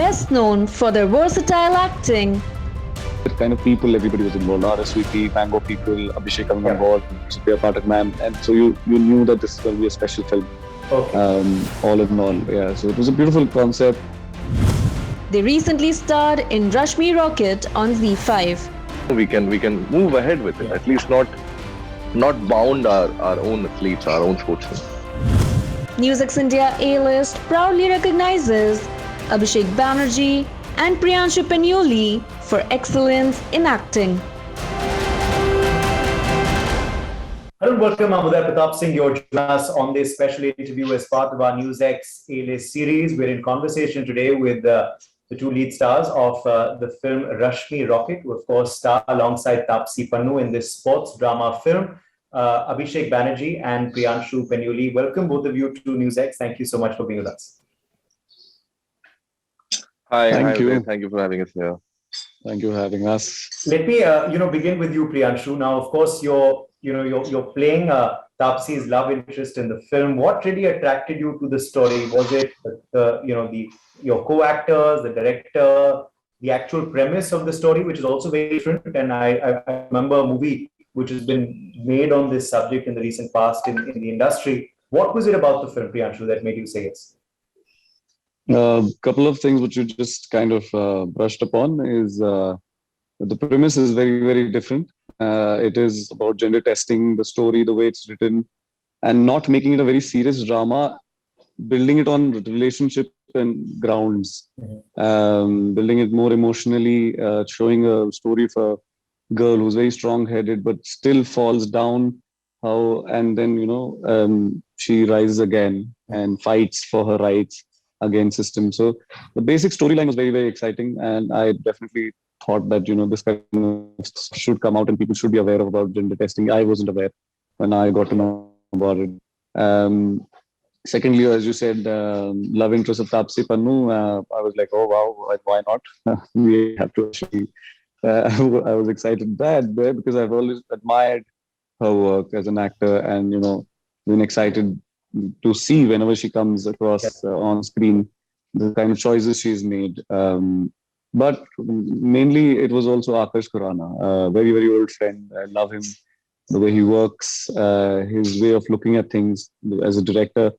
best known for their versatile acting. Kind of people, everybody was involved. RSVP, Mango people, Abhishek coming on board, Supriya Patak ma'am, and so you knew that this is going to be a special film. All in all, yeah. So it was a beautiful concept. They recently starred in Rashmi Rocket on Z5. We can move ahead with it. At least not bound our own athletes, our own sportsmen. NewsX India A-list proudly recognizes Abhishek Banerjee and Priyanshu Painyuli for excellence in acting. Hello and welcome. I'm Uday Pratap Singh. You're joining us on this special interview as part of our NewsX A-list series. We're in conversation today with the two lead stars of the film Rashmi Rocket, who of course star alongside Taapsee Pannu in this sports drama film. Abhishek Banerjee and Priyanshu Painyuli. Welcome both of you to NewsX. Thank you so much for being with us. Hi, Thank you. Thank you for having us here. Thank you for having us. Let me, begin with you, Priyanshu. Now, of course, you're playing Taapsee's love interest in the film. What really attracted you to the story? Was it your co-actors, the director, the actual premise of the story, which is also very different? And I remember a movie which has been made on this subject in the recent past in the industry. What was it about the film, Priyanshu, that made you say yes? A couple of things which you just kind of brushed upon is the premise is very, very different. It is about gender testing, the story, the way it's written, and not making it a very serious drama, building it on relationship and grounds, building it more emotionally, showing a story of a girl who's very strong-headed but still falls down, and then she rises again and fights for her rights against system. So the basic storyline was very, very exciting, and I definitely thought that this kind of should come out and people should be aware about gender testing. I wasn't aware when I got to know about it. Secondly, as you said, love interest of Taapsee Pannu, I was like, oh wow, why not? We have to actually. I was excited there because I've always admired her work as an actor, and been excited to see whenever she comes across on screen the kind of choices she's made. But mainly it was also Akash Khurana, a very, very old friend. I love him, the way he works, his way of looking at things as a director.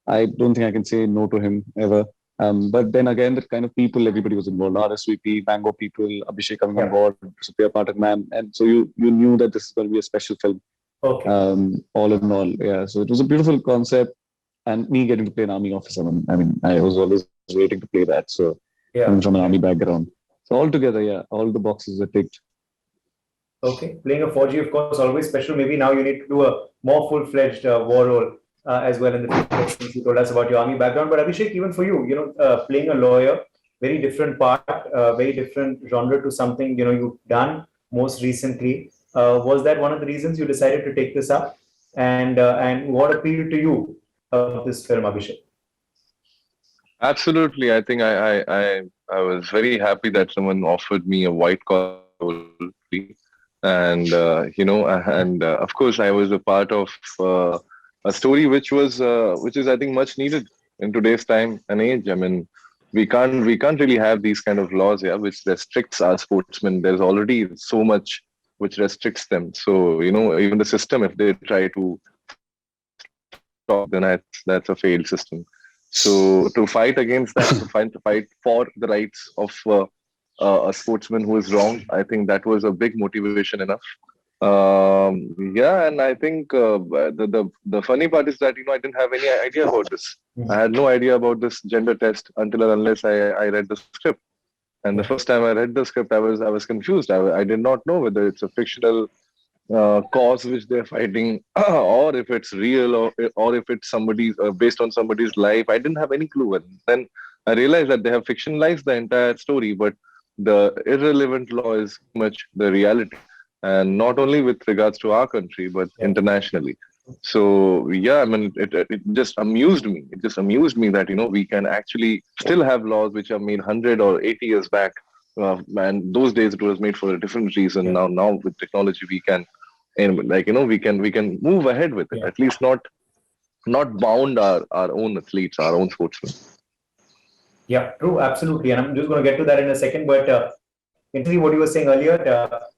I don't think I can say no to him ever. But then again, the kind of people, everybody was involved. RSVP, Mango people, Abhishek coming on board, Supriya Patak ma'am. And so you knew that this is going to be a special film. All in all, yeah. So it was a beautiful concept, and me getting to play an army officer. I was always waiting to play that. So coming from an army background, so all together, yeah, all the boxes are ticked. Okay, playing a 4G, of course, always special. Maybe now you need to do a more full-fledged war role as well in the future, since you told us about your army background. But Abhishek, even for you, playing a lawyer, very different part, very different genre to something you've done most recently. Was that one of the reasons you decided to take this up? And what appealed to you of this film, Abhishek? Absolutely. I think I was very happy that someone offered me a white collar role, and of course I was a part of a story which is I think much needed in today's time and age. I mean, we can't really have these kind of laws here which restricts our sportsmen. There's already so much which restricts them. So even the system, if they try to stop, then that's a failed system. So to fight against that, to fight for the rights of a sportsman who is wrong, I think that was a big motivation enough. And I think the funny part is that I didn't have any idea about this. I had no idea about this gender test until and unless I read the script. And the first time I read the script, I was confused. I did not know whether it's a fictional cause which they're fighting, or if it's real, or if it's somebody's based on somebody's life. I didn't have any clue. And then I realized that they have fictionalized the entire story, but the irrelevant law is much the reality, and not only with regards to our country, but internationally. So yeah, I mean, it just amused me. It just amused me that we can actually still have laws which are made 100 or 80 years back, and those days it was made for a different reason. Now with technology we can, we can move ahead with it. At least not bound our own athletes, our own sportsmen. Yeah, true, absolutely. And I'm just going to get to that in a second. But interestingly, what you were saying earlier,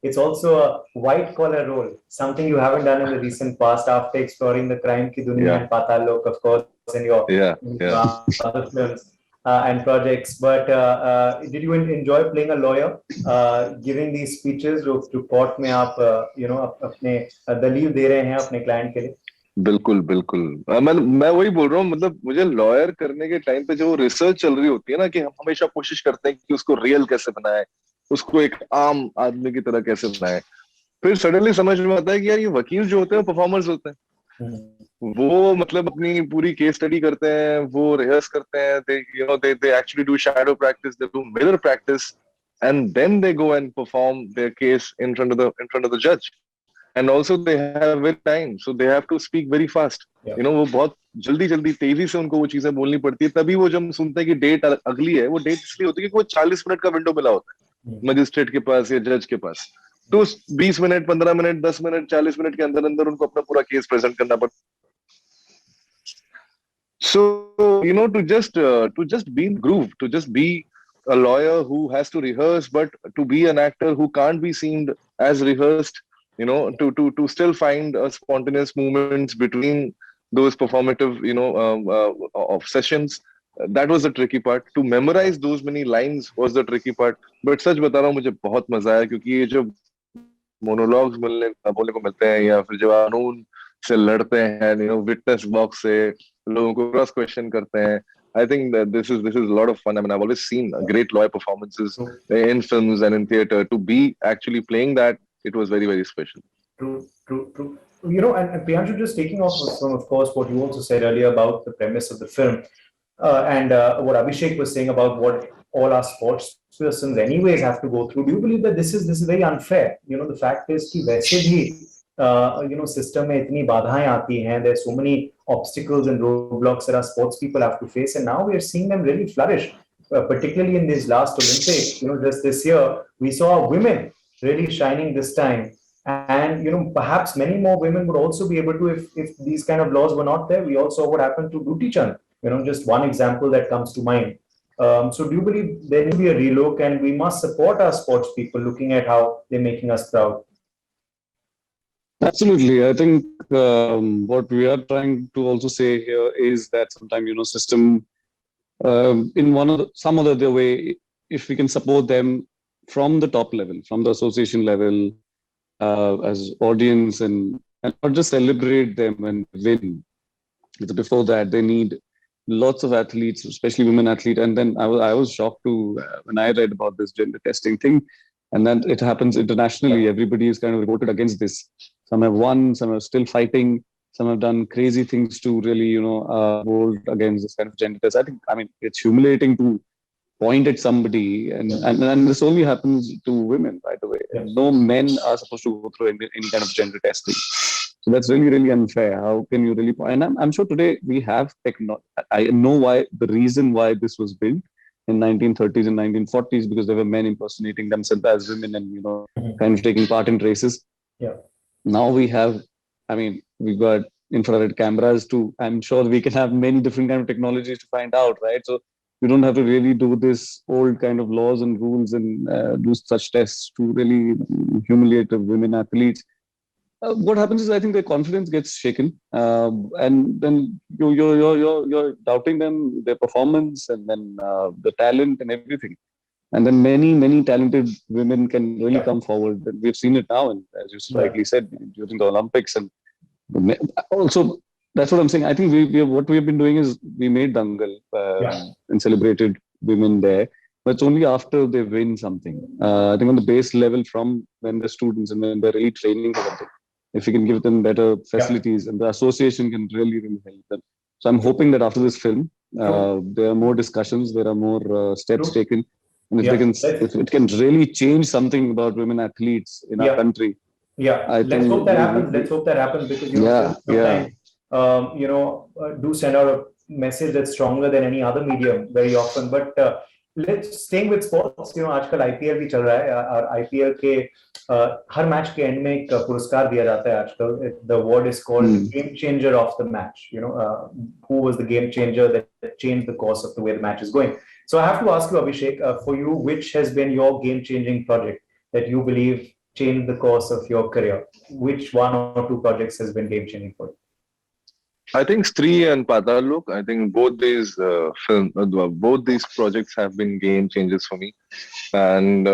it's also a white collar role, something you haven't done in the recent past after exploring the crime ki dunya Yeah, and Patal Lok, of course, and your yeah, yeah. other films and projects. But did you enjoy playing a lawyer, giving these speeches to court में आप अपने दलील दे रहे हैं अपने client के लिए? बिल्कुल बिल्कुल मैं वही बोल रहा हूँ, मतलब मुझे लॉयर करने के टाइम पे जो रिसर्च चल रही होती है ना, कि हम हमेशा कोशिश करते हैं कि उसको रियल कैसे बनाए, उसको एक आम आदमी की तरह कैसे बनाए, फिर सडनली समझ में आता है कि यार ये वकील जो होते हैं वो परफॉर्मर्स होते हैं। वो मतलब अपनी पूरी केस स्टडी करते हैं, वो रिहर्स करते हैं, they actually do shadow practice, they do mirror practice, and then they go and perform their case in front of the जज। And also they have very time, so they have to speak very fast. वो बहुत जल्दी जल्दी तेजी से उनको वो चीजें बोलनी पड़ती है, तभी वो जब हम सुनते हैं कि डेट अगली है, वो डेट इसलिए होती है कि वो 40 मिनट का विंडो मिला होता है मजिस्ट्रेट के पास या जज के पास। तो 20 मिनट, 15 मिनट, 10 मिनट, 40 मिनट के अंदर अंदर उनको अपना पूरा केस प्रेजेंट करना पड़ता है। So, to just be in groove, to just be a lawyer who has to rehearse, but to be an actor who can't be seen as rehearsed, to still find a spontaneous movements between those performative, of sessions. That was the tricky part. To memorize those many lines was the tricky part. But सच बता रहा हूँ, मुझे बहुत मजा आया, क्योंकि ये जो मोनोलॉग्स बोलने को मिलते हैं, या फिर जब कानून से लड़ते हैं, विटनेस बॉक्स से लोगों को क्रॉस क्वेश्चन करते हैं, I think that this is a lot of fun. I mean, I've always seen great lawyer performances in films and in theater. To be actually playing that, it was very, very special. True, true, true. And Priyanshu, just taking off from, of course, what you also said earlier about the premise of the film, and what Abhishek was saying about what all our sports persons anyways have to go through. Do you believe that this is very unfair? The fact is कि वैसे भी system में इतनी बाधाएं आती हैं. There's so many obstacles and roadblocks that our sports people have to face, and now we are seeing them really flourish. Particularly in this last Olympics, just this year, we saw women really shining this time. And perhaps many more women would also be able to, if these kind of laws were not there. We also saw what happened to Duty Chand, just one example that comes to mind. So do you believe there need to be a relook, and we must support our sports people looking at how they're making us proud? Absolutely. I think what we are trying to also say here is that sometimes, system in some other way, if we can support them from the top level, from the association level, as audience, and not just celebrate them and win. Before that, they need lots of athletes, especially women athletes. And then I was shocked to when I read about this gender testing thing, and then it happens internationally. Everybody is kind of revolted against this. Some have won, some are still fighting, some have done crazy things to really, vote against this kind of gender test. I mean, it's humiliating to point at somebody, and this only happens to women, by the way. No men are supposed to go through any kind of gender testing. So that's really, really unfair. How can you really point? And I'm sure today we have technology. I know why, the reason why this was built in 1930s and 1940s, because there were men impersonating themselves as women and, kind of taking part in races. Yeah. Now we have, we've got infrared cameras too. I'm sure we can have many different kind of technologies to find out, right? So we don't have to really do this old kind of laws and rules and do such tests to really humiliate the women athletes. What happens is, I think their confidence gets shaken, and then you're doubting them, their performance, and then the talent and everything. And then many talented women can really come forward. And we've seen it now, and as you rightly said, during the Olympics, and also that's what I'm saying. I think what we have been doing is we made Dangal and celebrated women there, but it's only after they win something. I think on the base level, from when they're students and when they're really training for something, if we can give them better facilities, and the association can really help them. So I'm hoping that after this film, there are more discussions, there are more steps taken, and if it can really change something about women athletes in our country. Let's hope that happens. Let's hope that happens, because do send out a message that's stronger than any other medium very often. But let's staying with sports, आजकल IPL भी चल रहा है और IPL के हर match के and में एक पुरस्कार दिया जाता है आजकल. The award is called game changer of the match. Who was the game changer that changed the course of the way the match is going. So I have to ask you, Abhishek, for you, which has been your game changing project that you believe changed the course of your career? Which one or two projects has been game changing for you? I think Stree and Patalok, I think both these both these projects have been game changers for me. And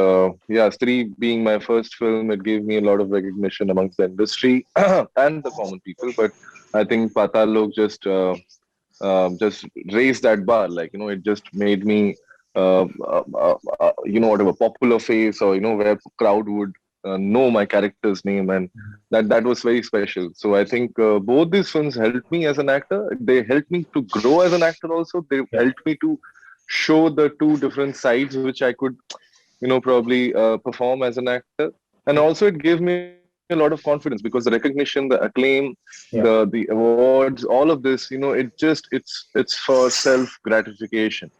yeah, Stree being my first film, it gave me a lot of recognition amongst the industry and the common people. But I think Patalok just raised that bar. Like, it just made me, whatever popular face, or, where crowd would know my character's name, and that was very special. So I think both these films helped me as an actor. They helped me to grow as an actor also. They helped me to show the two different sides which I could, probably perform as an actor. And also it gave me a lot of confidence, because the recognition, the acclaim, the awards, all of this, it's for self gratification.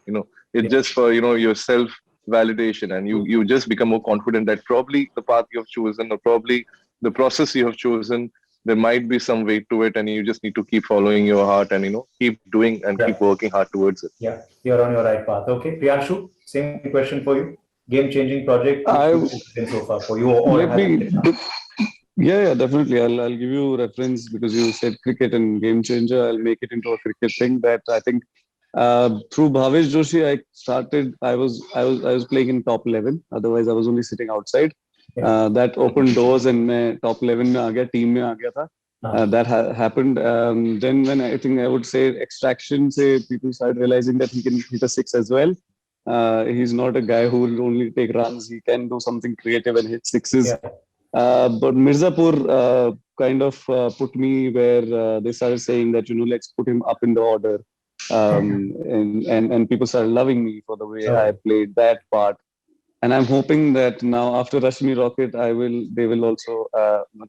It's just for your self validation, and you just become more confident that probably the path you have chosen, or probably the process you have chosen, there might be some weight to it, and you just need to keep following your heart and keep doing and keep working hard towards it. Yeah, you're on your right path. Okay, Priyanshu, same question for you. Game changing project so far for you, or yeah, definitely. I'll give you reference, because you said cricket and game changer. I'll make it into a cricket thing. That I think through Bhavesh Joshi, I was playing in top 11. Otherwise, I was only sitting outside. That opened doors, and मैं top 11 में आ गया, team में आ गया था. That happened. Then when I think I would say extraction, say people started realizing that he can hit a six as well. He's not a guy who will only take runs. He can do something creative and hit sixes. But Mirzapur kind of put me where they started saying that, let's put him up in the order. And people started loving me for the way I played that part. And I'm hoping that now after Rashmi Rocket, they will also,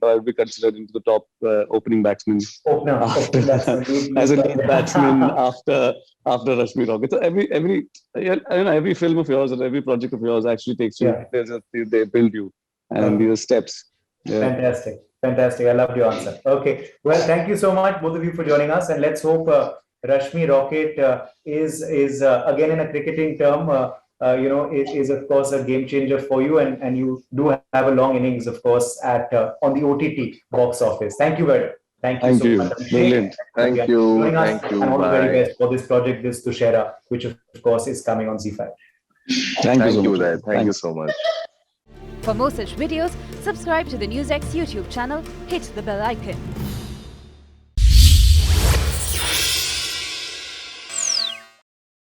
I'll be considered into the top opening batsman. As a lead batsman after Rashmi Rocket. So every film of yours or every project of yours actually takes you. They build you, and these are steps. Fantastic. I loved your answer. Okay. Well, thank you so much, both of you, for joining us. And let's hope Rashmi Rocket is again, in a cricketing term, is of course a game changer for you, and you do have a long innings, of course, on the OTT box office. Thank you very much. Thank you so much. Brilliant. Thank you. And all the very best for this project, this Tushera, which of course is coming on Z5. Thank you, Dad. Thank you so much. For more such videos, subscribe to the NewsX YouTube channel, hit the bell icon.